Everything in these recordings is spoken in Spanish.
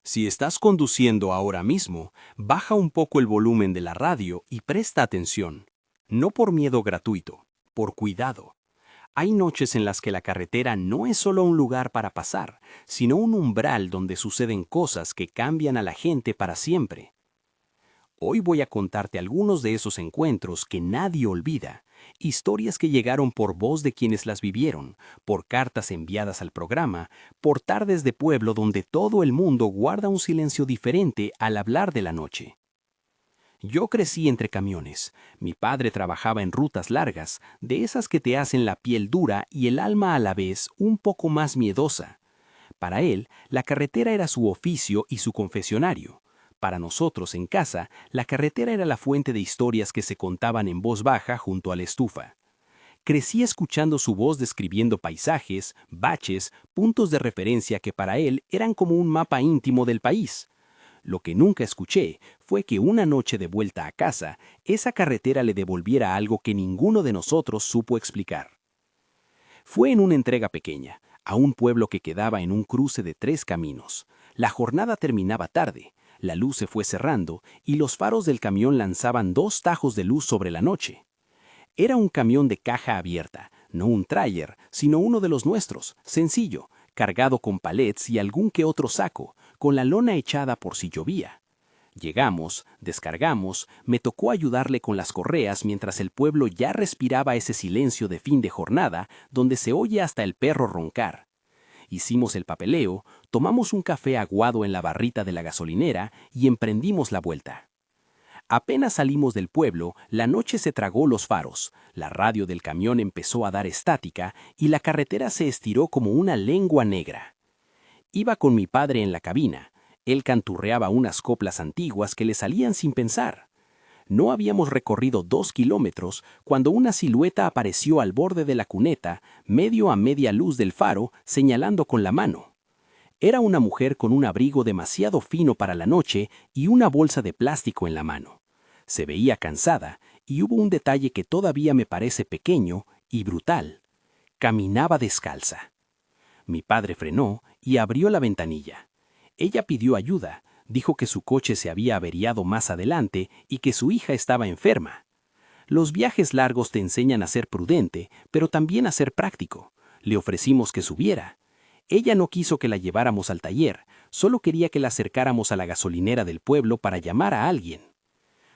Si estás conduciendo ahora mismo, baja un poco el volumen de la radio y presta atención. No por miedo gratuito, por cuidado. Hay noches en las que la carretera no es solo un lugar para pasar, sino un umbral donde suceden cosas que cambian a la gente para siempre. Hoy voy a contarte algunos de esos encuentros que nadie olvida, historias que llegaron por voz de quienes las vivieron, por cartas enviadas al programa, por tardes de pueblo donde todo el mundo guarda un silencio diferente al hablar de la noche. Yo crecí entre camiones. Mi padre trabajaba en rutas largas, de esas que te hacen la piel dura y el alma a la vez un poco más miedosa. Para él, la carretera era su oficio y su confesionario. Para nosotros en casa, la carretera era la fuente de historias que se contaban en voz baja junto a la estufa. Crecí escuchando su voz describiendo paisajes, baches, puntos de referencia que para él eran como un mapa íntimo del país. Lo que nunca escuché fue que una noche de vuelta a casa, esa carretera le devolviera algo que ninguno de nosotros supo explicar. Fue en una entrega pequeña, a un pueblo que quedaba en un cruce de 3 caminos. La jornada terminaba tarde, la luz se fue cerrando y los faros del camión lanzaban 2 tajos de luz sobre la noche. Era un camión de caja abierta, no un tráiler, sino uno de los nuestros, sencillo, cargado con palets y algún que otro saco, con la lona echada por si llovía. Llegamos, descargamos, me tocó ayudarle con las correas mientras el pueblo ya respiraba ese silencio de fin de jornada donde se oye hasta el perro roncar. Hicimos el papeleo, tomamos un café aguado en la barrita de la gasolinera y emprendimos la vuelta. Apenas salimos del pueblo, la noche se tragó los faros, la radio del camión empezó a dar estática y la carretera se estiró como una lengua negra. Iba con mi padre en la cabina. Él canturreaba unas coplas antiguas que le salían sin pensar. No habíamos recorrido 2 kilómetros cuando una silueta apareció al borde de la cuneta, medio a media luz del faro, señalando con la mano. Era una mujer con un abrigo demasiado fino para la noche y una bolsa de plástico en la mano. Se veía cansada y hubo un detalle que todavía me parece pequeño y brutal. Caminaba descalza. Mi padre frenó y abrió la ventanilla. Ella pidió ayuda, dijo que su coche se había averiado más adelante y que su hija estaba enferma. Los viajes largos te enseñan a ser prudente, pero también a ser práctico. Le ofrecimos que subiera. Ella no quiso que la lleváramos al taller, solo quería que la acercáramos a la gasolinera del pueblo para llamar a alguien.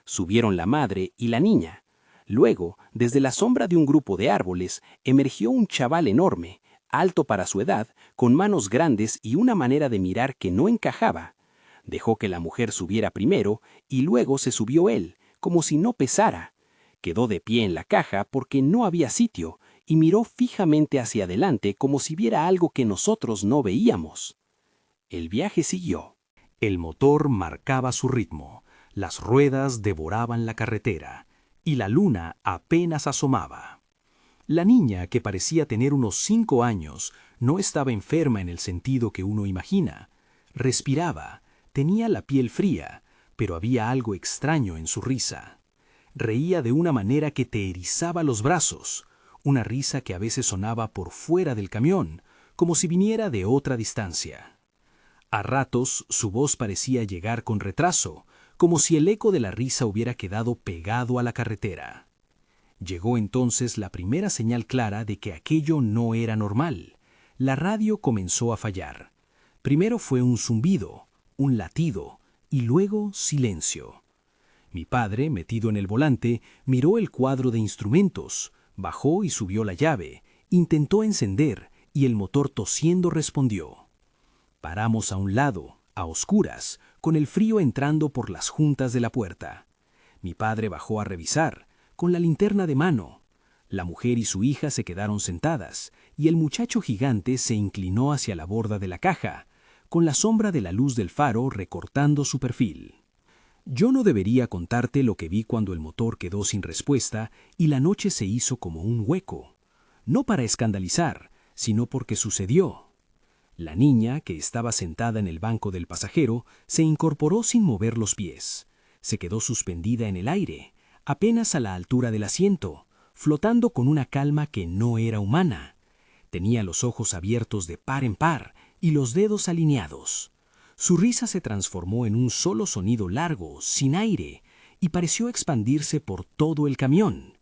Subieron la madre y la niña. Luego, desde la sombra de un grupo de árboles, emergió un chaval enorme, alto para su edad, con manos grandes y una manera de mirar que no encajaba. Dejó que la mujer subiera primero y luego se subió él, como si no pesara. Quedó de pie en la caja porque no había sitio y miró fijamente hacia adelante como si viera algo que nosotros no veíamos. El viaje siguió. El motor marcaba su ritmo, las ruedas devoraban la carretera y la luna apenas asomaba. La niña, que parecía tener unos 5 años, no estaba enferma en el sentido que uno imagina. Respiraba, tenía la piel fría, pero había algo extraño en su risa. Reía de una manera que te erizaba los brazos, una risa que a veces sonaba por fuera del camión, como si viniera de otra distancia. A ratos su voz parecía llegar con retraso, como si el eco de la risa hubiera quedado pegado a la carretera. Llegó entonces la primera señal clara de que aquello no era normal. La radio comenzó a fallar. Primero fue un zumbido, un latido, y luego silencio. Mi padre, metido en el volante, miró el cuadro de instrumentos, bajó y subió la llave, intentó encender, y el motor tosiendo respondió. Paramos a un lado, a oscuras, con el frío entrando por las juntas de la puerta. Mi padre bajó a revisar, con la linterna de mano. La mujer y su hija se quedaron sentadas, y el muchacho gigante se inclinó hacia la borda de la caja, con la sombra de la luz del faro recortando su perfil. Yo no debería contarte lo que vi cuando el motor quedó sin respuesta y la noche se hizo como un hueco. No para escandalizar, sino porque sucedió. La niña, que estaba sentada en el banco del pasajero, se incorporó sin mover los pies. Se quedó suspendida en el aire, apenas a la altura del asiento, flotando con una calma que no era humana. Tenía los ojos abiertos de par en par y los dedos alineados. Su risa se transformó en un solo sonido largo, sin aire, y pareció expandirse por todo el camión.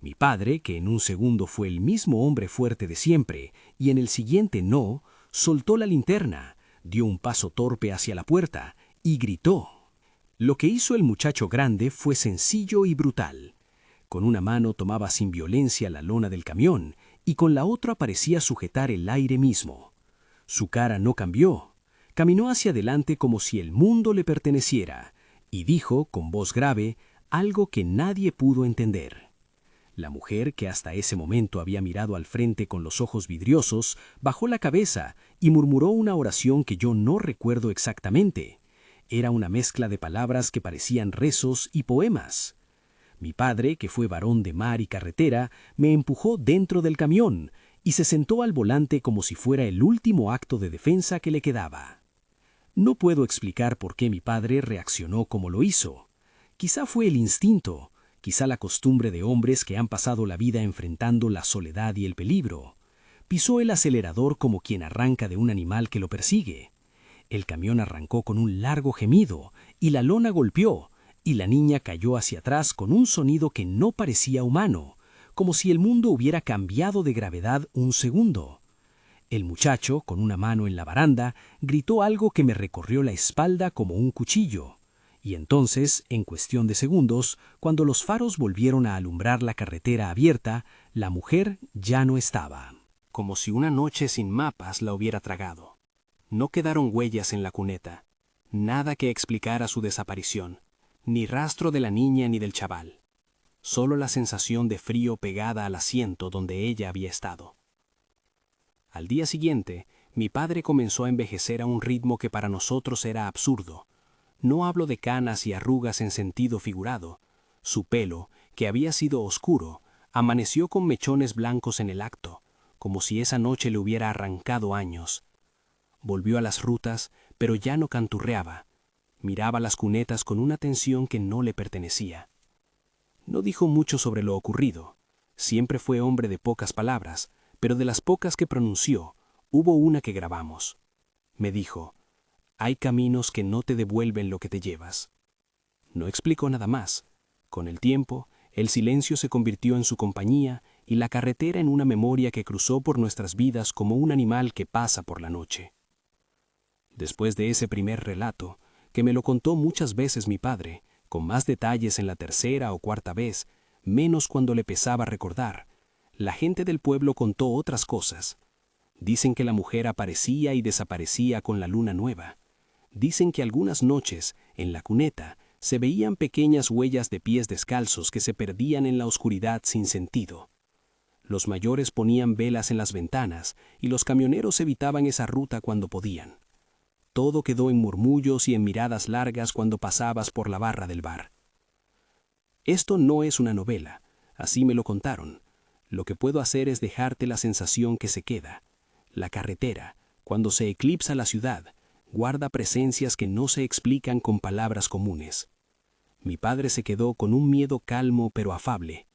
Mi padre, que en un segundo fue el mismo hombre fuerte de siempre, y en el siguiente no, soltó la linterna, dio un paso torpe hacia la puerta y gritó. Lo que hizo el muchacho grande fue sencillo y brutal. Con una mano tomaba sin violencia la lona del camión y con la otra parecía sujetar el aire mismo. Su cara no cambió. Caminó hacia adelante como si el mundo le perteneciera y dijo, con voz grave, algo que nadie pudo entender. La mujer, que hasta ese momento había mirado al frente con los ojos vidriosos, bajó la cabeza y murmuró una oración que yo no recuerdo exactamente. Era una mezcla de palabras que parecían rezos y poemas. Mi padre, que fue varón de mar y carretera, me empujó dentro del camión y se sentó al volante como si fuera el último acto de defensa que le quedaba. No puedo explicar por qué mi padre reaccionó como lo hizo. Quizá fue el instinto, quizá la costumbre de hombres que han pasado la vida enfrentando la soledad y el peligro. Pisó el acelerador como quien arranca de un animal que lo persigue. El camión arrancó con un largo gemido y la lona golpeó, y la niña cayó hacia atrás con un sonido que no parecía humano, como si el mundo hubiera cambiado de gravedad un segundo. El muchacho, con una mano en la baranda, gritó algo que me recorrió la espalda como un cuchillo. Y entonces, en cuestión de segundos, cuando los faros volvieron a alumbrar la carretera abierta, la mujer ya no estaba. Como si una noche sin mapas la hubiera tragado. No quedaron huellas en la cuneta, nada que explicara su desaparición, ni rastro de la niña ni del chaval. Solo la sensación de frío pegada al asiento donde ella había estado. Al día siguiente, mi padre comenzó a envejecer a un ritmo que para nosotros era absurdo. No hablo de canas y arrugas en sentido figurado. Su pelo, que había sido oscuro, amaneció con mechones blancos en el acto, como si esa noche le hubiera arrancado años. Volvió a las rutas, pero ya no canturreaba. Miraba las cunetas con una atención que no le pertenecía. No dijo mucho sobre lo ocurrido. Siempre fue hombre de pocas palabras, pero de las pocas que pronunció, hubo una que grabamos. Me dijo, hay caminos que no te devuelven lo que te llevas. No explicó nada más. Con el tiempo, el silencio se convirtió en su compañía y la carretera en una memoria que cruzó por nuestras vidas como un animal que pasa por la noche. Después de ese primer relato, que me lo contó muchas veces mi padre, con más detalles en la tercera o cuarta vez, menos cuando le pesaba recordar, la gente del pueblo contó otras cosas. Dicen que la mujer aparecía y desaparecía con la luna nueva. Dicen que algunas noches, en la cuneta, se veían pequeñas huellas de pies descalzos que se perdían en la oscuridad sin sentido. Los mayores ponían velas en las ventanas y los camioneros evitaban esa ruta cuando podían. Todo quedó en murmullos y en miradas largas cuando pasabas por la barra del bar. Esto no es una novela, así me lo contaron. Lo que puedo hacer es dejarte la sensación que se queda. La carretera, cuando se eclipsa la ciudad, guarda presencias que no se explican con palabras comunes. Mi padre se quedó con un miedo calmo pero afable.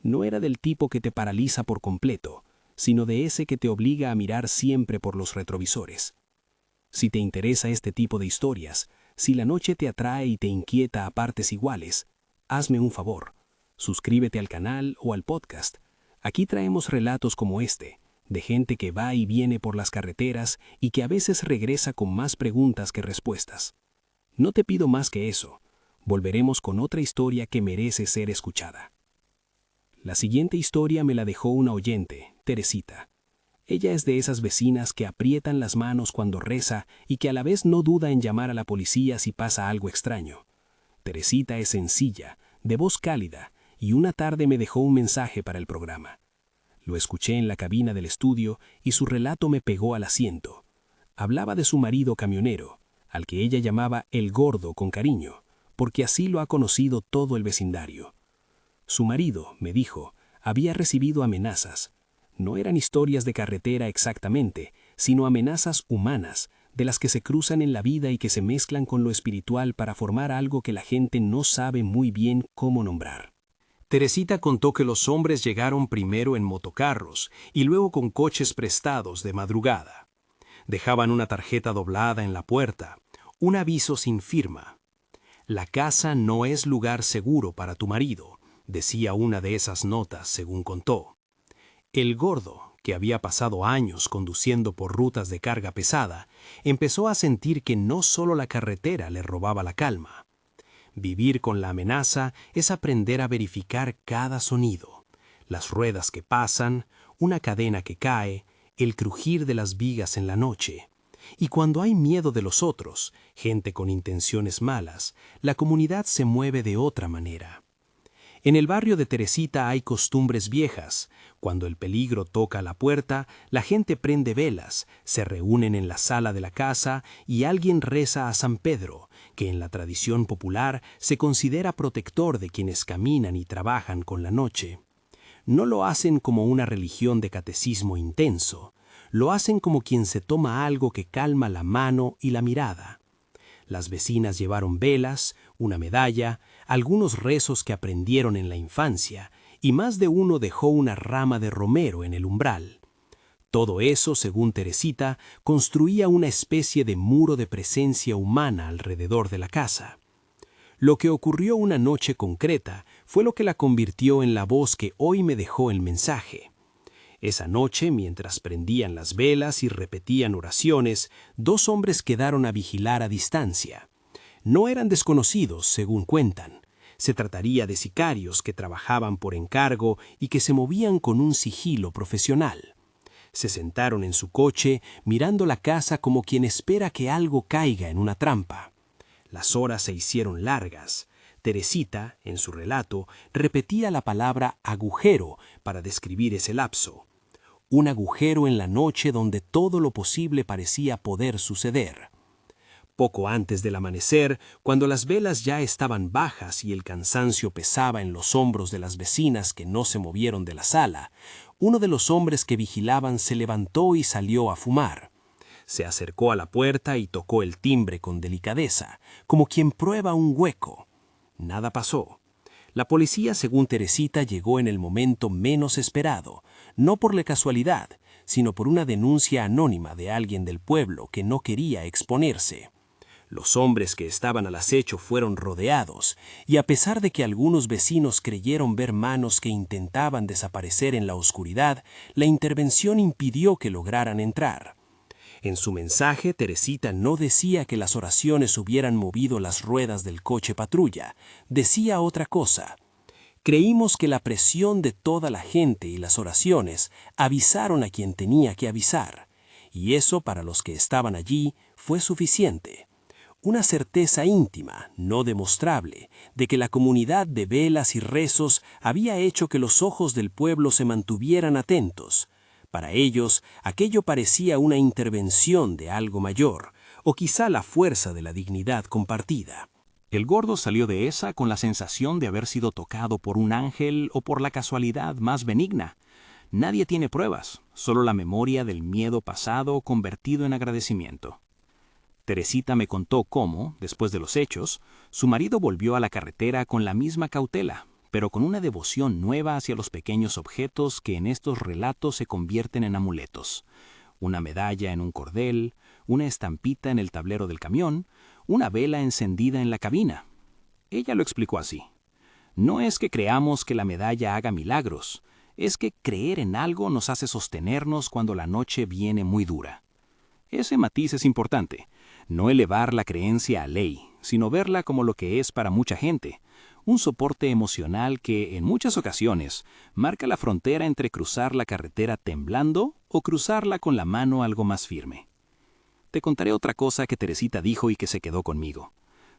No era del tipo que te paraliza por completo, sino de ese que te obliga a mirar siempre por los retrovisores. Si te interesa este tipo de historias, si la noche te atrae y te inquieta a partes iguales, hazme un favor, suscríbete al canal o al podcast. Aquí traemos relatos como este, de gente que va y viene por las carreteras y que a veces regresa con más preguntas que respuestas. No te pido más que eso. Volveremos con otra historia que merece ser escuchada. La siguiente historia me la dejó una oyente, Teresita. Ella es de esas vecinas que aprietan las manos cuando reza y que a la vez no duda en llamar a la policía si pasa algo extraño. Teresita es sencilla, de voz cálida, y una tarde me dejó un mensaje para el programa. Lo escuché en la cabina del estudio y su relato me pegó al asiento. Hablaba de su marido camionero, al que ella llamaba el gordo con cariño, porque así lo ha conocido todo el vecindario. Su marido, me dijo, había recibido amenazas. No eran historias de carretera exactamente, sino amenazas humanas, de las que se cruzan en la vida y que se mezclan con lo espiritual para formar algo que la gente no sabe muy bien cómo nombrar. Teresita contó que los hombres llegaron primero en motocarros y luego con coches prestados de madrugada. Dejaban una tarjeta doblada en la puerta, Un aviso sin firma. La casa no es lugar seguro para tu marido, decía una de esas notas, según contó. El gordo, que había pasado años conduciendo por rutas de carga pesada, empezó a sentir que no solo la carretera le robaba la calma. Vivir con la amenaza es aprender a verificar cada sonido. Las ruedas que pasan, una cadena que cae, el crujir de las vigas en la noche. Y cuando hay miedo de los otros, gente con intenciones malas, la comunidad se mueve de otra manera. En el barrio de Teresita hay costumbres viejas. Cuando el peligro toca la puerta, la gente prende velas, se reúnen en la sala de la casa y alguien reza a San Pedro, que en la tradición popular se considera protector de quienes caminan y trabajan con la noche. No lo hacen como una religión de catecismo intenso, lo hacen como quien se toma algo que calma la mano y la mirada. Las vecinas llevaron velas, una medalla, algunos rezos que aprendieron en la infancia, y más de uno dejó una rama de romero en el umbral. Todo eso, según Teresita, construía una especie de muro de presencia humana alrededor de la casa. Lo que ocurrió una noche concreta fue lo que la convirtió en la voz que hoy me dejó el mensaje. Esa noche, mientras prendían las velas y repetían oraciones, 2 hombres quedaron a vigilar a distancia. No eran desconocidos, según cuentan. Se trataría de sicarios que trabajaban por encargo y que se movían con un sigilo profesional. Se sentaron en su coche, mirando la casa como quien espera que algo caiga en una trampa. Las horas se hicieron largas. Teresita, en su relato, repetía la palabra agujero para describir ese lapso. Un agujero en la noche donde todo lo posible parecía poder suceder. Poco antes del amanecer, cuando las velas ya estaban bajas y el cansancio pesaba en los hombros de las vecinas que no se movieron de la sala, uno de los hombres que vigilaban se levantó y salió a fumar. Se acercó a la puerta y tocó el timbre con delicadeza, como quien prueba un hueco. Nada pasó. La policía, según Teresita, llegó en el momento menos esperado, no por la casualidad, sino por una denuncia anónima de alguien del pueblo que no quería exponerse. Los hombres que estaban al acecho fueron rodeados, y a pesar de que algunos vecinos creyeron ver manos que intentaban desaparecer en la oscuridad, la intervención impidió que lograran entrar. En su mensaje, Teresita no decía que las oraciones hubieran movido las ruedas del coche patrulla, decía otra cosa. Creímos que la presión de toda la gente y las oraciones avisaron a quien tenía que avisar, y eso para los que estaban allí fue suficiente. Una certeza íntima, no demostrable, de que la comunidad de velas y rezos había hecho que los ojos del pueblo se mantuvieran atentos. Para ellos, aquello parecía una intervención de algo mayor, o quizá la fuerza de la dignidad compartida. El gordo salió de esa con la sensación de haber sido tocado por un ángel o por la casualidad más benigna. Nadie tiene pruebas, solo la memoria del miedo pasado convertido en agradecimiento. Teresita me contó cómo, después de los hechos, su marido volvió a la carretera con la misma cautela, pero con una devoción nueva hacia los pequeños objetos que en estos relatos se convierten en amuletos. Una medalla en un cordel, una estampita en el tablero del camión, una vela encendida en la cabina. Ella lo explicó así. No es que creamos que la medalla haga milagros, es que creer en algo nos hace sostenernos cuando la noche viene muy dura. Ese matiz es importante, no elevar la creencia a ley, sino verla como lo que es para mucha gente, un soporte emocional que, en muchas ocasiones, marca la frontera entre cruzar la carretera temblando o cruzarla con la mano algo más firme. Te contaré otra cosa que Teresita dijo y que se quedó conmigo.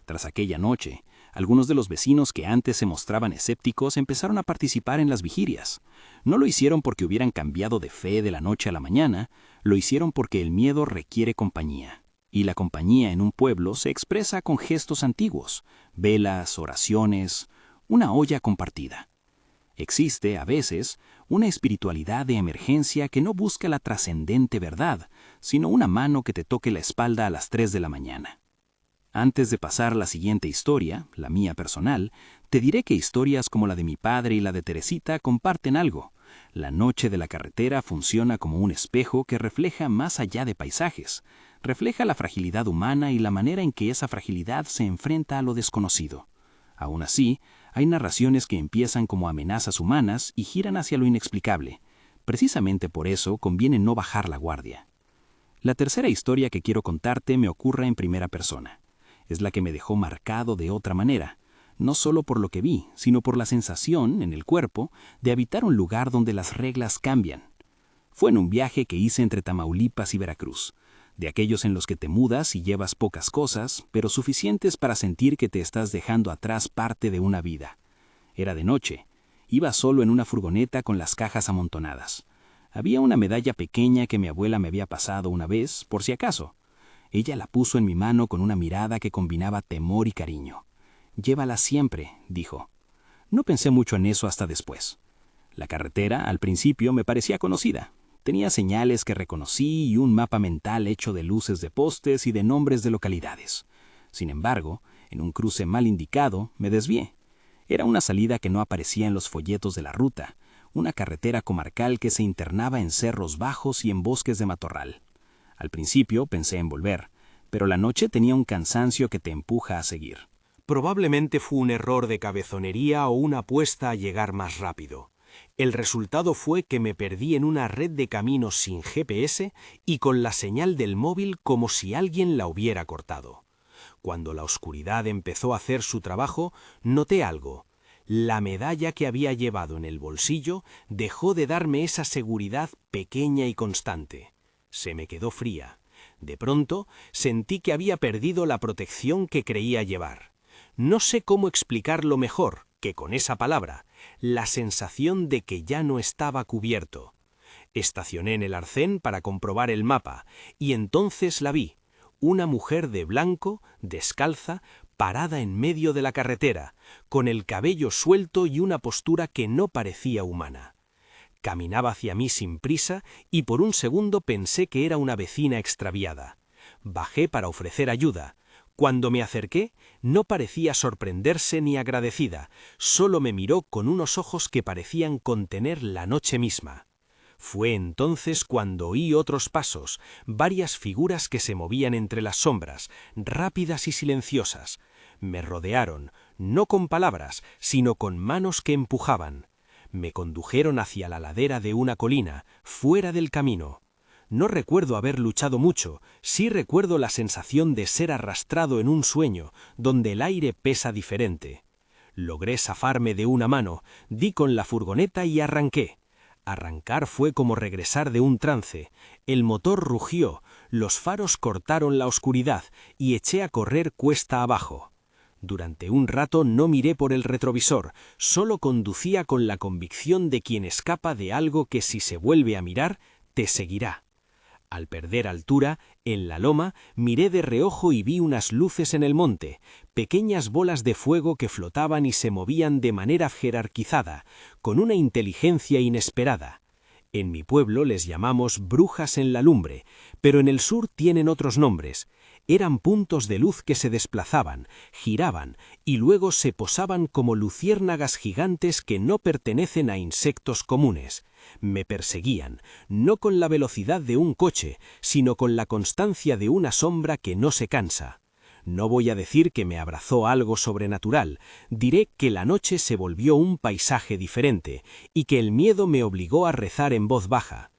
Tras aquella noche, algunos de los vecinos que antes se mostraban escépticos empezaron a participar en las vigilias. No lo hicieron porque hubieran cambiado de fe de la noche a la mañana, lo hicieron porque el miedo requiere compañía. Y la compañía en un pueblo se expresa con gestos antiguos, velas, oraciones, una olla compartida. Existe, a veces, una espiritualidad de emergencia que no busca la trascendente verdad, sino una mano que te toque la espalda a las 3 de la mañana. Antes de pasar a la siguiente historia, la mía personal, te diré que historias como la de mi padre y la de Teresita comparten algo. La noche de la carretera funciona como un espejo que refleja más allá de paisajes. Refleja la fragilidad humana y la manera en que esa fragilidad se enfrenta a lo desconocido. Aún así, hay narraciones que empiezan como amenazas humanas y giran hacia lo inexplicable. Precisamente por eso conviene no bajar la guardia. La tercera historia que quiero contarte me ocurre en primera persona. Es la que me dejó marcado de otra manera, no solo por lo que vi, sino por la sensación, en el cuerpo, de habitar un lugar donde las reglas cambian. Fue en un viaje que hice entre Tamaulipas y Veracruz, de aquellos en los que te mudas y llevas pocas cosas, pero suficientes para sentir que te estás dejando atrás parte de una vida. Era de noche. Iba solo en una furgoneta con las cajas amontonadas. Había una medalla pequeña que mi abuela me había pasado una vez, por si acaso. Ella la puso en mi mano con una mirada que combinaba temor y cariño. «Llévala siempre», dijo. No pensé mucho en eso hasta después. La carretera, al principio, me parecía conocida. Tenía señales que reconocí y un mapa mental hecho de luces de postes y de nombres de localidades. Sin embargo, en un cruce mal indicado, me desvié. Era una salida que no aparecía en los folletos de la ruta, una carretera comarcal que se internaba en cerros bajos y en bosques de matorral. Al principio pensé en volver, pero la noche tenía un cansancio que te empuja a seguir. Probablemente fue un error de cabezonería o una apuesta a llegar más rápido. El resultado fue que me perdí en una red de caminos sin GPS y con la señal del móvil como si alguien la hubiera cortado. Cuando la oscuridad empezó a hacer su trabajo, noté algo. La medalla que había llevado en el bolsillo dejó de darme esa seguridad pequeña y constante. Se me quedó fría. De pronto sentí que había perdido la protección que creía llevar. No sé cómo explicarlo mejor que con esa palabra, la sensación de que ya no estaba cubierto. Estacioné en el arcén para comprobar el mapa y entonces la vi, una mujer de blanco, descalza, parada en medio de la carretera, con el cabello suelto y una postura que no parecía humana. Caminaba hacia mí sin prisa y por un segundo pensé que era una vecina extraviada. Bajé para ofrecer ayuda. Cuando me acerqué, no parecía sorprenderse ni agradecida, solo me miró con unos ojos que parecían contener la noche misma. Fue entonces cuando oí otros pasos, varias figuras que se movían entre las sombras, rápidas y silenciosas. Me rodearon, no con palabras, sino con manos que empujaban. Me condujeron hacia la ladera de una colina, fuera del camino. No recuerdo haber luchado mucho, sí recuerdo la sensación de ser arrastrado en un sueño, donde el aire pesa diferente. Logré zafarme de una mano, di con la furgoneta y arranqué. Arrancar fue como regresar de un trance. El motor rugió, los faros cortaron la oscuridad y eché a correr cuesta abajo. Durante un rato no miré por el retrovisor, solo conducía con la convicción de quien escapa de algo que si se vuelve a mirar, te seguirá. Al perder altura, en la loma, miré de reojo y vi unas luces en el monte, pequeñas bolas de fuego que flotaban y se movían de manera jerarquizada, con una inteligencia inesperada. En mi pueblo les llamamos brujas en la lumbre, pero en el sur tienen otros nombres. Eran puntos de luz que se desplazaban, giraban y luego se posaban como luciérnagas gigantes que no pertenecen a insectos comunes. Me perseguían, no con la velocidad de un coche, sino con la constancia de una sombra que no se cansa. No voy a decir que me abrazó algo sobrenatural, diré que la noche se volvió un paisaje diferente y que el miedo me obligó a rezar en voz baja.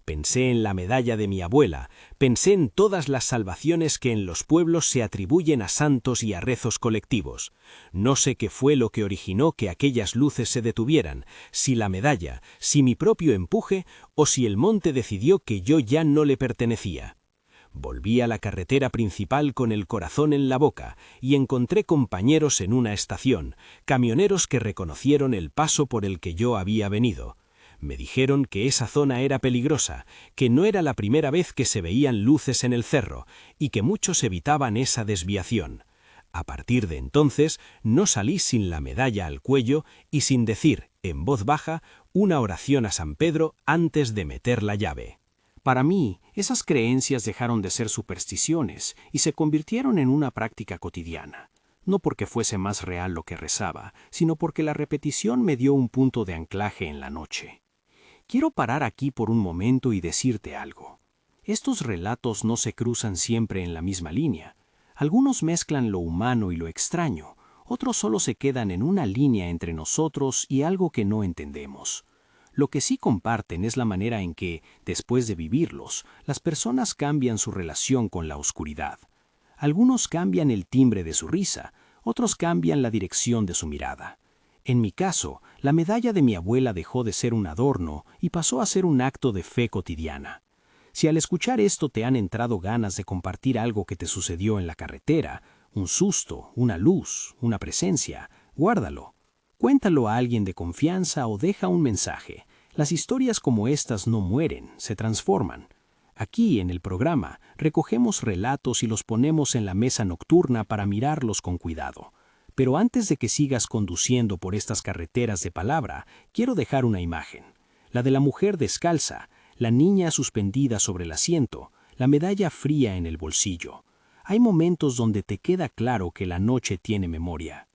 Pensé en la medalla de mi abuela, pensé en todas las salvaciones que en los pueblos se atribuyen a santos y a rezos colectivos. No sé qué fue lo que originó que aquellas luces se detuvieran, si la medalla, si mi propio empuje o si el monte decidió que yo ya no le pertenecía. Volví a la carretera principal con el corazón en la boca y encontré compañeros en una estación, camioneros que reconocieron el paso por el que yo había venido. Me dijeron que esa zona era peligrosa, que no era la primera vez que se veían luces en el cerro y que muchos evitaban esa desviación. A partir de entonces no salí sin la medalla al cuello y sin decir, en voz baja, una oración a San Pedro antes de meter la llave. Para mí, esas creencias dejaron de ser supersticiones y se convirtieron en una práctica cotidiana. No porque fuese más real lo que rezaba, sino porque la repetición me dio un punto de anclaje en la noche. Quiero parar aquí por un momento y decirte algo. Estos relatos no se cruzan siempre en la misma línea. Algunos mezclan lo humano y lo extraño, otros solo se quedan en una línea entre nosotros y algo que no entendemos. Lo que sí comparten es la manera en que, después de vivirlos, las personas cambian su relación con la oscuridad. Algunos cambian el timbre de su risa, otros cambian la dirección de su mirada. En mi caso, la medalla de mi abuela dejó de ser un adorno y pasó a ser un acto de fe cotidiana. Si al escuchar esto te han entrado ganas de compartir algo que te sucedió en la carretera, un susto, una luz, una presencia, guárdalo. Cuéntalo a alguien de confianza o deja un mensaje. Las historias como estas no mueren, se transforman. Aquí, en el programa, recogemos relatos y los ponemos en la mesa nocturna para mirarlos con cuidado. Pero antes de que sigas conduciendo por estas carreteras de palabra, quiero dejar una imagen. La de la mujer descalza, la niña suspendida sobre el asiento, la medalla fría en el bolsillo. Hay momentos donde te queda claro que la noche tiene memoria.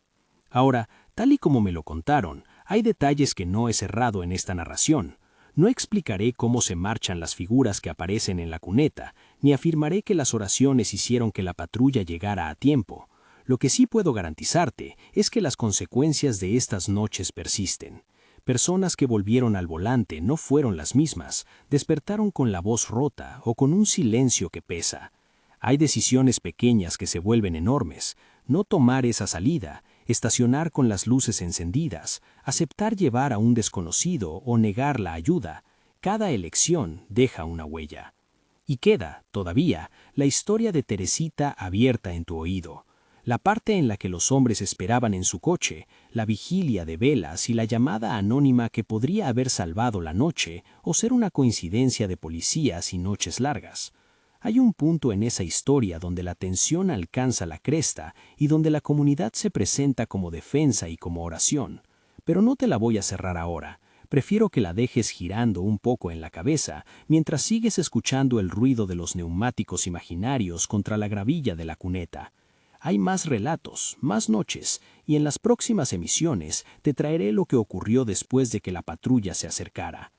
Ahora, tal y como me lo contaron, hay detalles que no he cerrado en esta narración. No explicaré cómo se marchan las figuras que aparecen en la cuneta, ni afirmaré que las oraciones hicieron que la patrulla llegara a tiempo. Lo que sí puedo garantizarte es que las consecuencias de estas noches persisten. Personas que volvieron al volante no fueron las mismas, despertaron con la voz rota o con un silencio que pesa. Hay decisiones pequeñas que se vuelven enormes. No tomar esa salida, estacionar con las luces encendidas, aceptar llevar a un desconocido o negar la ayuda. Cada elección deja una huella. Y queda, todavía, la historia de Teresita abierta en tu oído. La parte en la que los hombres esperaban en su coche, la vigilia de velas y la llamada anónima que podría haber salvado la noche o ser una coincidencia de policías y noches largas. Hay un punto en esa historia donde la tensión alcanza la cresta y donde la comunidad se presenta como defensa y como oración. Pero no te la voy a cerrar ahora. Prefiero que la dejes girando un poco en la cabeza mientras sigues escuchando el ruido de los neumáticos imaginarios contra la gravilla de la cuneta. Hay más relatos, más noches, y en las próximas emisiones te traeré lo que ocurrió después de que la patrulla se acercara.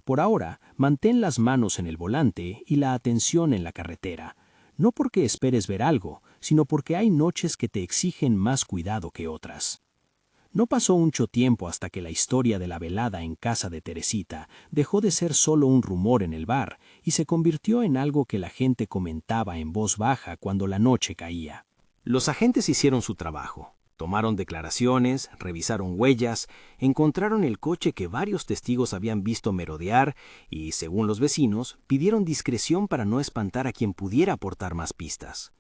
Por ahora, mantén las manos en el volante y la atención en la carretera. No porque esperes ver algo, sino porque hay noches que te exigen más cuidado que otras. No pasó mucho tiempo hasta que la historia de la velada en casa de Teresita dejó de ser solo un rumor en el bar y se convirtió en algo que la gente comentaba en voz baja cuando la noche caía. Los agentes hicieron su trabajo. Tomaron declaraciones, revisaron huellas, encontraron el coche que varios testigos habían visto merodear y, según los vecinos, pidieron discreción para no espantar a quien pudiera aportar más pistas.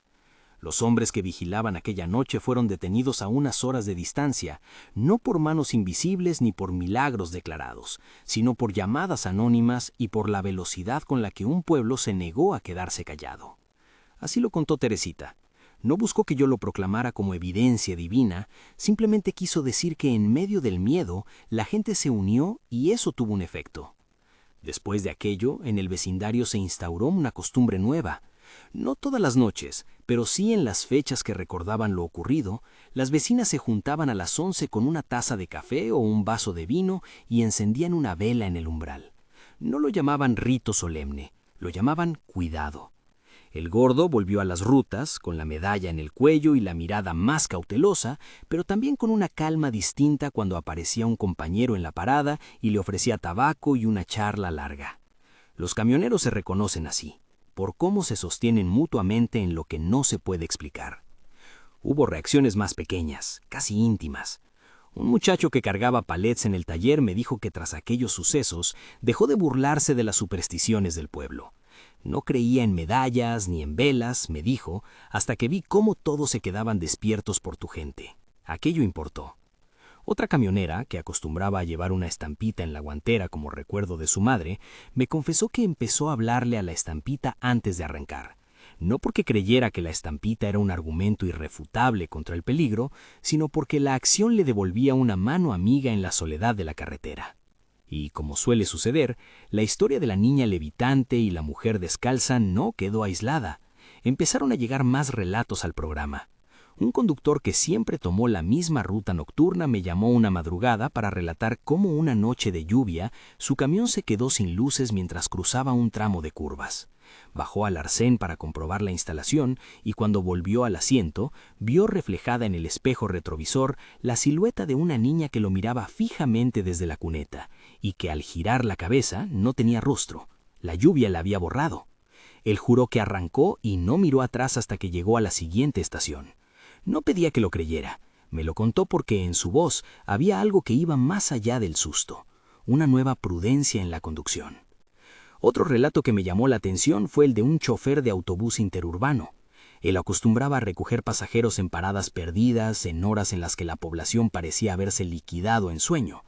Los hombres que vigilaban aquella noche fueron detenidos a unas horas de distancia, no por manos invisibles ni por milagros declarados, sino por llamadas anónimas y por la velocidad con la que un pueblo se negó a quedarse callado. Así lo contó Teresita. No buscó que yo lo proclamara como evidencia divina, simplemente quiso decir que en medio del miedo la gente se unió y eso tuvo un efecto. Después de aquello, en el vecindario se instauró una costumbre nueva. No todas las noches, pero sí en las fechas que recordaban lo ocurrido, las vecinas se juntaban a las 11 con una taza de café o un vaso de vino y encendían una vela en el umbral. No lo llamaban rito solemne, lo llamaban cuidado. El gordo volvió a las rutas, con la medalla en el cuello y la mirada más cautelosa, pero también con una calma distinta cuando aparecía un compañero en la parada y le ofrecía tabaco y una charla larga. Los camioneros se reconocen así, por cómo se sostienen mutuamente en lo que no se puede explicar. Hubo reacciones más pequeñas, casi íntimas. Un muchacho que cargaba palets en el taller me dijo que tras aquellos sucesos dejó de burlarse de las supersticiones del pueblo. No creía en medallas ni en velas, me dijo, hasta que vi cómo todos se quedaban despiertos por tu gente. Aquello importó. Otra camionera, que acostumbraba a llevar una estampita en la guantera como recuerdo de su madre, me confesó que empezó a hablarle a la estampita antes de arrancar. No porque creyera que la estampita era un argumento irrefutable contra el peligro, sino porque la acción le devolvía una mano amiga en la soledad de la carretera. Y, como suele suceder, la historia de la niña levitante y la mujer descalza no quedó aislada. Empezaron a llegar más relatos al programa. Un conductor que siempre tomó la misma ruta nocturna me llamó una madrugada para relatar cómo una noche de lluvia su camión se quedó sin luces mientras cruzaba un tramo de curvas. Bajó al arcén para comprobar la instalación y cuando volvió al asiento, vio reflejada en el espejo retrovisor la silueta de una niña que lo miraba fijamente desde la cuneta y que al girar la cabeza no tenía rostro. La lluvia la había borrado. Él juró que arrancó y no miró atrás hasta que llegó a la siguiente estación. No pedía que lo creyera. Me lo contó porque en su voz había algo que iba más allá del susto, una nueva prudencia en la conducción. Otro relato que me llamó la atención fue el de un chofer de autobús interurbano. Él acostumbraba a recoger pasajeros en paradas perdidas, en horas en las que la población parecía haberse liquidado en sueño.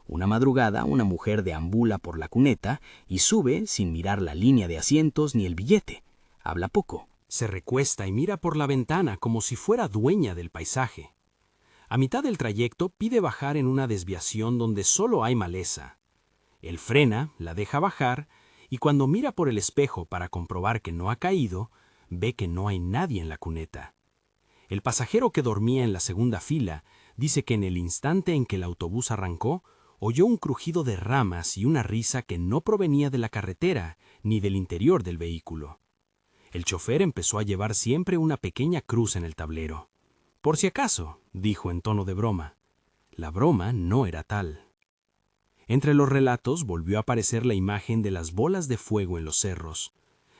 Una madrugada, una mujer deambula por la cuneta y sube sin mirar la línea de asientos ni el billete. Habla poco. Se recuesta y mira por la ventana como si fuera dueña del paisaje. A mitad del trayecto pide bajar en una desviación donde solo hay maleza. Él frena, la deja bajar y cuando mira por el espejo para comprobar que no ha caído, ve que no hay nadie en la cuneta. El pasajero que dormía en la segunda fila dice que en el instante en que el autobús arrancó, oyó un crujido de ramas y una risa que no provenía de la carretera ni del interior del vehículo. El chofer empezó a llevar siempre una pequeña cruz en el tablero. Por si acaso, dijo en tono de broma. La broma no era tal. Entre los relatos volvió a aparecer la imagen de las bolas de fuego en los cerros.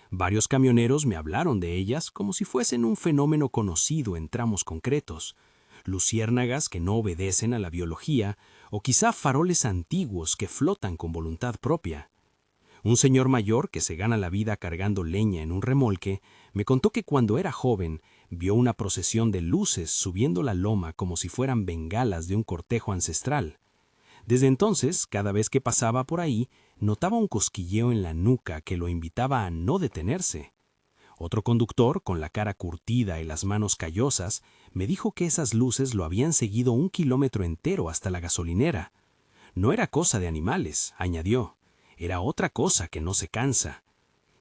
Varios camioneros me hablaron de ellas como si fuesen un fenómeno conocido en tramos concretos, luciérnagas que no obedecen a la biología o quizá faroles antiguos que flotan con voluntad propia. Un señor mayor que se gana la vida cargando leña en un remolque me contó que cuando era joven vio una procesión de luces subiendo la loma como si fueran bengalas de un cortejo ancestral. Desde entonces, cada vez que pasaba por ahí, notaba un cosquilleo en la nuca que lo invitaba a no detenerse. Otro conductor, con la cara curtida y las manos callosas, me dijo que esas luces lo habían seguido 1 kilómetro entero hasta la gasolinera. No era cosa de animales, añadió. Era otra cosa que no se cansa.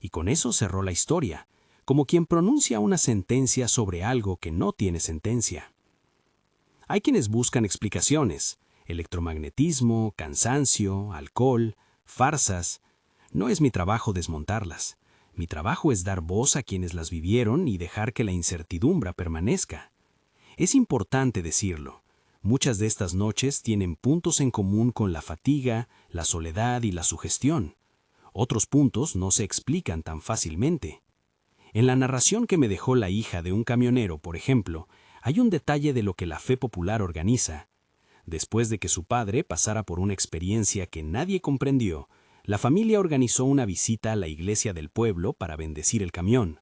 Y con eso cerró la historia, como quien pronuncia una sentencia sobre algo que no tiene sentencia. Hay quienes buscan explicaciones: electromagnetismo, cansancio, alcohol, farsas. No es mi trabajo desmontarlas. Mi trabajo es dar voz a quienes las vivieron y dejar que la incertidumbre permanezca. Es importante decirlo. Muchas de estas noches tienen puntos en común con la fatiga, la soledad y la sugestión. Otros puntos no se explican tan fácilmente. En la narración que me dejó la hija de un camionero, por ejemplo, hay un detalle de lo que la fe popular organiza. Después de que su padre pasara por una experiencia que nadie comprendió, la familia organizó una visita a la iglesia del pueblo para bendecir el camión.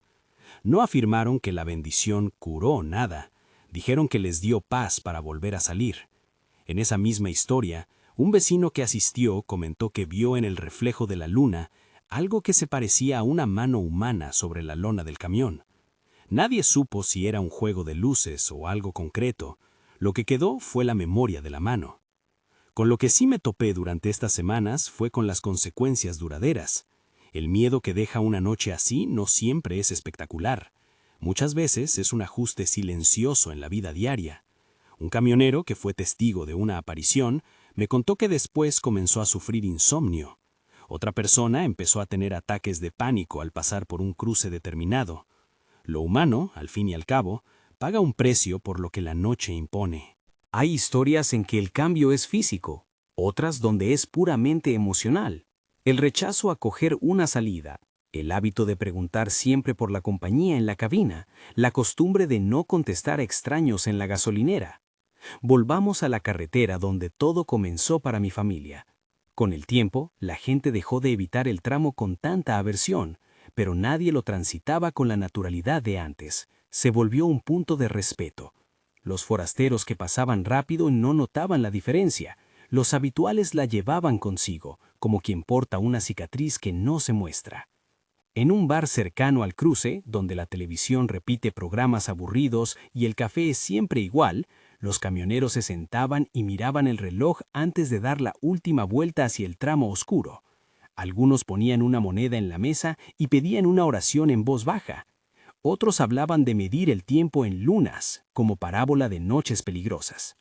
No afirmaron que la bendición curó nada. Dijeron que les dio paz para volver a salir. En esa misma historia, un vecino que asistió comentó que vio en el reflejo de la luna algo que se parecía a una mano humana sobre la lona del camión. Nadie supo si era un juego de luces o algo concreto. Lo que quedó fue la memoria de la mano. Con lo que sí me topé durante estas semanas fue con las consecuencias duraderas. El miedo que deja una noche así no siempre es espectacular. Muchas veces es un ajuste silencioso en la vida diaria. Un camionero que fue testigo de una aparición me contó que después comenzó a sufrir insomnio. Otra persona empezó a tener ataques de pánico al pasar por un cruce determinado. Lo humano, al fin y al cabo, paga un precio por lo que la noche impone. Hay historias en que el cambio es físico, otras donde es puramente emocional. El rechazo a coger una salida, el hábito de preguntar siempre por la compañía en la cabina, la costumbre de no contestar a extraños en la gasolinera. Volvamos a la carretera donde todo comenzó para mi familia. Con el tiempo, la gente dejó de evitar el tramo con tanta aversión, pero nadie lo transitaba con la naturalidad de antes. Se volvió un punto de respeto. Los forasteros que pasaban rápido no notaban la diferencia. Los habituales la llevaban consigo, como quien porta una cicatriz que no se muestra. En un bar cercano al cruce, donde la televisión repite programas aburridos y el café es siempre igual, los camioneros se sentaban y miraban el reloj antes de dar la última vuelta hacia el tramo oscuro. Algunos ponían una moneda en la mesa y pedían una oración en voz baja. Otros hablaban de medir el tiempo en lunas, como parábola de noches peligrosas.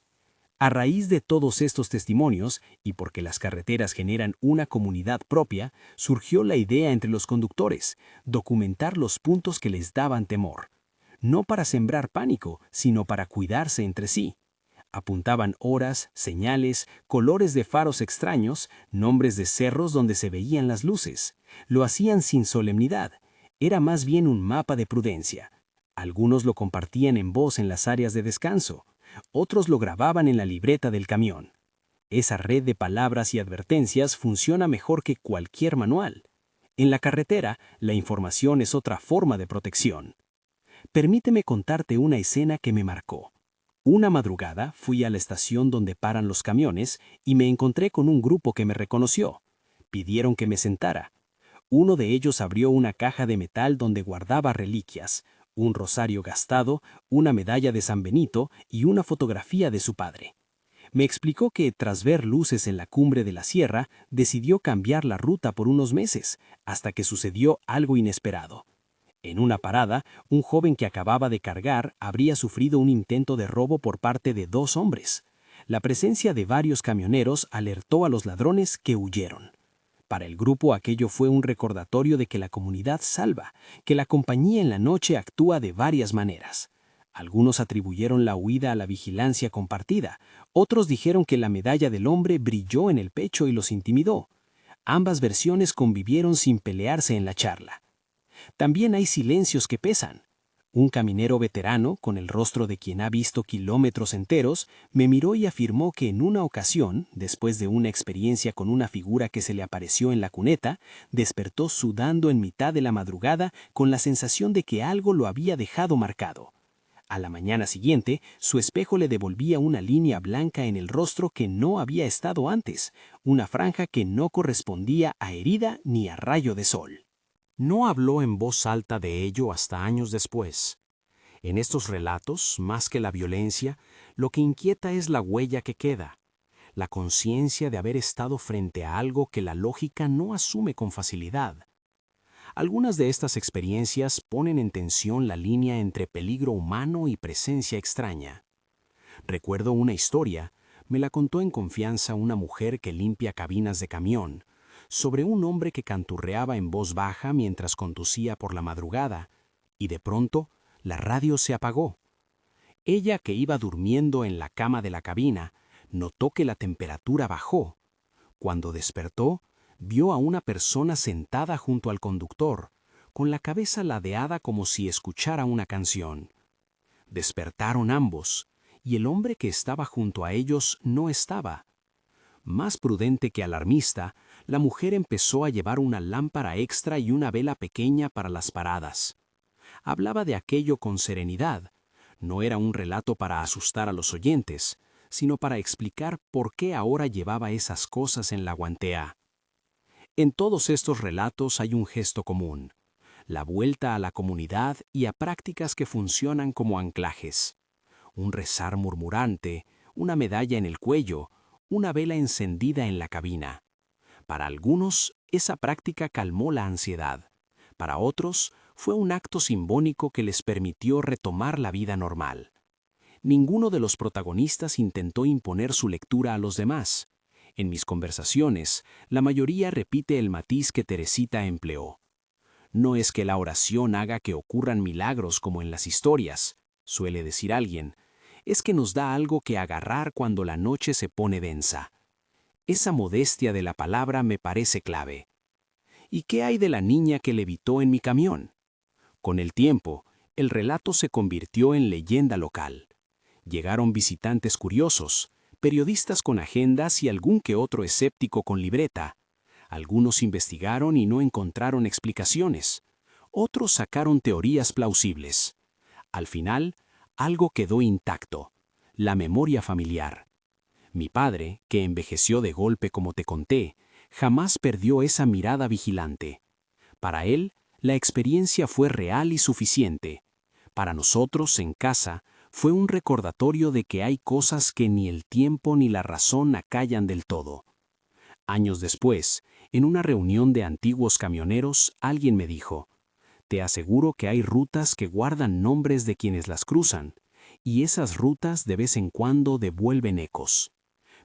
A raíz de todos estos testimonios, y porque las carreteras generan una comunidad propia, surgió la idea entre los conductores, documentar los puntos que les daban temor. No para sembrar pánico, sino para cuidarse entre sí. Apuntaban horas, señales, colores de faros extraños, nombres de cerros donde se veían las luces. Lo hacían sin solemnidad. Era más bien un mapa de prudencia. Algunos lo compartían en voz en las áreas de descanso. Otros lo grababan en la libreta del camión. Esa red de palabras y advertencias funciona mejor que cualquier manual. En la carretera, la información es otra forma de protección. Permíteme contarte una escena que me marcó. Una madrugada fui a la estación donde paran los camiones y me encontré con un grupo que me reconoció. Pidieron que me sentara. Uno de ellos abrió una caja de metal donde guardaba reliquias, un rosario gastado, una medalla de San Benito y una fotografía de su padre. Me explicó que, tras ver luces en la cumbre de la sierra, decidió cambiar la ruta por unos meses, hasta que sucedió algo inesperado. En una parada, un joven que acababa de cargar habría sufrido un intento de robo por parte de 2 hombres. La presencia de varios camioneros alertó a los ladrones, que huyeron. Para el grupo aquello fue un recordatorio de que la comunidad salva, que la compañía en la noche actúa de varias maneras. Algunos atribuyeron la huida a la vigilancia compartida, otros dijeron que la medalla del hombre brilló en el pecho y los intimidó. Ambas versiones convivieron sin pelearse en la charla. También hay silencios que pesan. Un caminero veterano, con el rostro de quien ha visto kilómetros enteros, me miró y afirmó que en una ocasión, después de una experiencia con una figura que se le apareció en la cuneta, despertó sudando en mitad de la madrugada con la sensación de que algo lo había dejado marcado. A la mañana siguiente, su espejo le devolvía una línea blanca en el rostro que no había estado antes, una franja que no correspondía a herida ni a rayo de sol. No habló en voz alta de ello hasta años después. En estos relatos, más que la violencia, lo que inquieta es la huella que queda, la conciencia de haber estado frente a algo que la lógica no asume con facilidad. Algunas de estas experiencias ponen en tensión la línea entre peligro humano y presencia extraña. Recuerdo una historia, me la contó en confianza una mujer que limpia cabinas de camión, sobre un hombre que canturreaba en voz baja mientras conducía por la madrugada, y de pronto la radio se apagó. Ella, que iba durmiendo en la cama de la cabina, notó que la temperatura bajó. Cuando despertó, vio a una persona sentada junto al conductor, con la cabeza ladeada como si escuchara una canción. Despertaron ambos, y el hombre que estaba junto a ellos no estaba. Más prudente que alarmista, la mujer empezó a llevar una lámpara extra y una vela pequeña para las paradas. Hablaba de aquello con serenidad. No era un relato para asustar a los oyentes, sino para explicar por qué ahora llevaba esas cosas en la guantea. En todos estos relatos hay un gesto común: la vuelta a la comunidad y a prácticas que funcionan como anclajes. Un rezar murmurante, una medalla en el cuello, una vela encendida en la cabina. Para algunos, esa práctica calmó la ansiedad. Para otros, fue un acto simbólico que les permitió retomar la vida normal. Ninguno de los protagonistas intentó imponer su lectura a los demás. En mis conversaciones, la mayoría repite el matiz que Teresita empleó. No es que la oración haga que ocurran milagros como en las historias, suele decir alguien, es que nos da algo que agarrar cuando la noche se pone densa. Esa modestia de la palabra me parece clave. ¿Y qué hay de la niña que levitó en mi camión? Con el tiempo, el relato se convirtió en leyenda local. Llegaron visitantes curiosos, periodistas con agendas y algún que otro escéptico con libreta. Algunos investigaron y no encontraron explicaciones. Otros sacaron teorías plausibles. Al final, algo quedó intacto: la memoria familiar. Mi padre, que envejeció de golpe como te conté, jamás perdió esa mirada vigilante. Para él, la experiencia fue real y suficiente. Para nosotros, en casa, fue un recordatorio de que hay cosas que ni el tiempo ni la razón acallan del todo. Años después, en una reunión de antiguos camioneros, alguien me dijo: «Te aseguro que hay rutas que guardan nombres de quienes las cruzan, y esas rutas de vez en cuando devuelven ecos.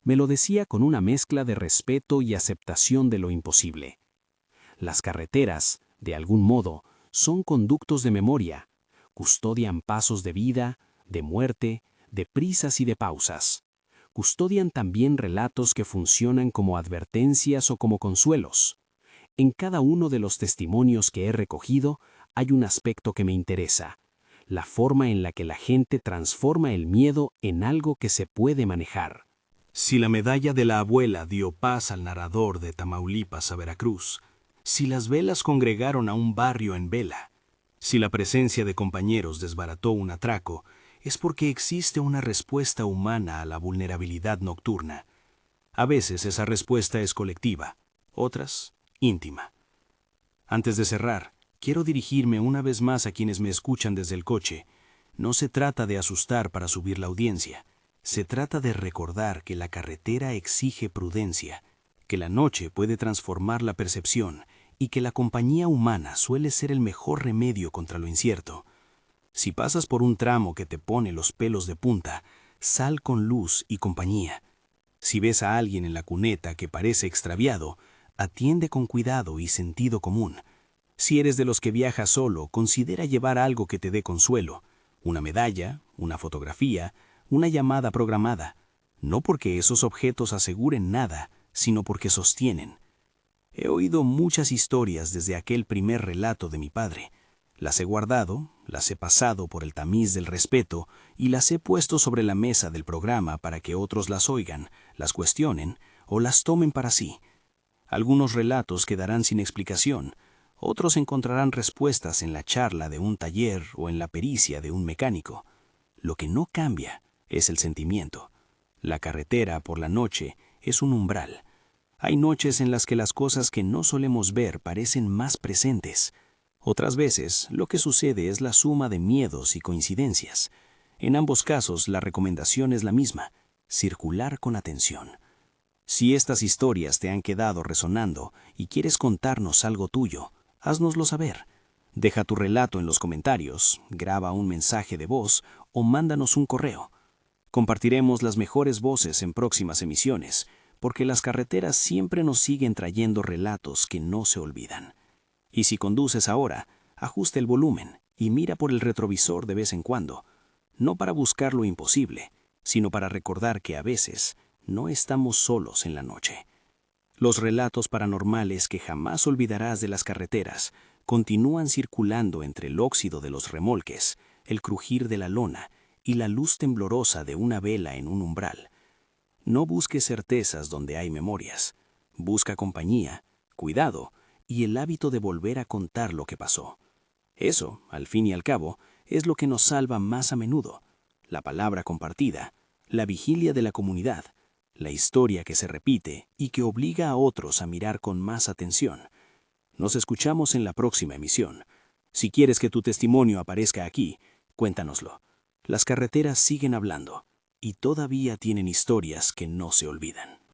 Me lo decía con una mezcla de respeto y aceptación de lo imposible. Las carreteras, de algún modo, son conductos de memoria, custodian pasos de vida, de muerte, de prisas y de pausas. Custodian también relatos que funcionan como advertencias o como consuelos. En cada uno de los testimonios que he recogido hay un aspecto que me interesa, la forma en la que la gente transforma el miedo en algo que se puede manejar. Si la medalla de la abuela dio paz al narrador de Tamaulipas a Veracruz, si las velas congregaron a un barrio en vela, si la presencia de compañeros desbarató un atraco, es porque existe una respuesta humana a la vulnerabilidad nocturna. A veces esa respuesta es colectiva, otras íntima. Antes de cerrar, quiero dirigirme una vez más a quienes me escuchan desde el coche. No se trata de asustar para subir la audiencia. Se trata de recordar que la carretera exige prudencia, que la noche puede transformar la percepción y que la compañía humana suele ser el mejor remedio contra lo incierto. Si pasas por un tramo que te pone los pelos de punta, sal con luz y compañía. Si ves a alguien en la cuneta que parece extraviado, atiende con cuidado y sentido común. Si eres de los que viaja solo, considera llevar algo que te dé consuelo, una medalla, una fotografía, una llamada programada, no porque esos objetos aseguren nada, sino porque sostienen. He oído muchas historias desde aquel primer relato de mi padre. Las he guardado, las he pasado por el tamiz del respeto y las he puesto sobre la mesa del programa para que otros las oigan, las cuestionen o las tomen para sí. Algunos relatos quedarán sin explicación, otros encontrarán respuestas en la charla de un taller o en la pericia de un mecánico. Lo que no cambia es el sentimiento. La carretera por la noche es un umbral. Hay noches en las que las cosas que no solemos ver parecen más presentes. Otras veces, lo que sucede es la suma de miedos y coincidencias. En ambos casos, la recomendación es la misma: circular con atención. Si estas historias te han quedado resonando y quieres contarnos algo tuyo, háznoslo saber. Deja tu relato en los comentarios, graba un mensaje de voz o mándanos un correo. Compartiremos las mejores voces en próximas emisiones, porque las carreteras siempre nos siguen trayendo relatos que no se olvidan. Y si conduces ahora, ajusta el volumen y mira por el retrovisor de vez en cuando, no para buscar lo imposible, sino para recordar que a veces no estamos solos en la noche. Los relatos paranormales que jamás olvidarás de las carreteras continúan circulando entre el óxido de los remolques, el crujir de la lona y la luz temblorosa de una vela en un umbral. No busques certezas donde hay memorias. Busca compañía, cuidado y el hábito de volver a contar lo que pasó. Eso, al fin y al cabo, es lo que nos salva más a menudo: la palabra compartida, la vigilia de la comunidad, la historia que se repite y que obliga a otros a mirar con más atención. Nos escuchamos en la próxima emisión. Si quieres que tu testimonio aparezca aquí, cuéntanoslo. Las carreteras siguen hablando y todavía tienen historias que no se olvidan.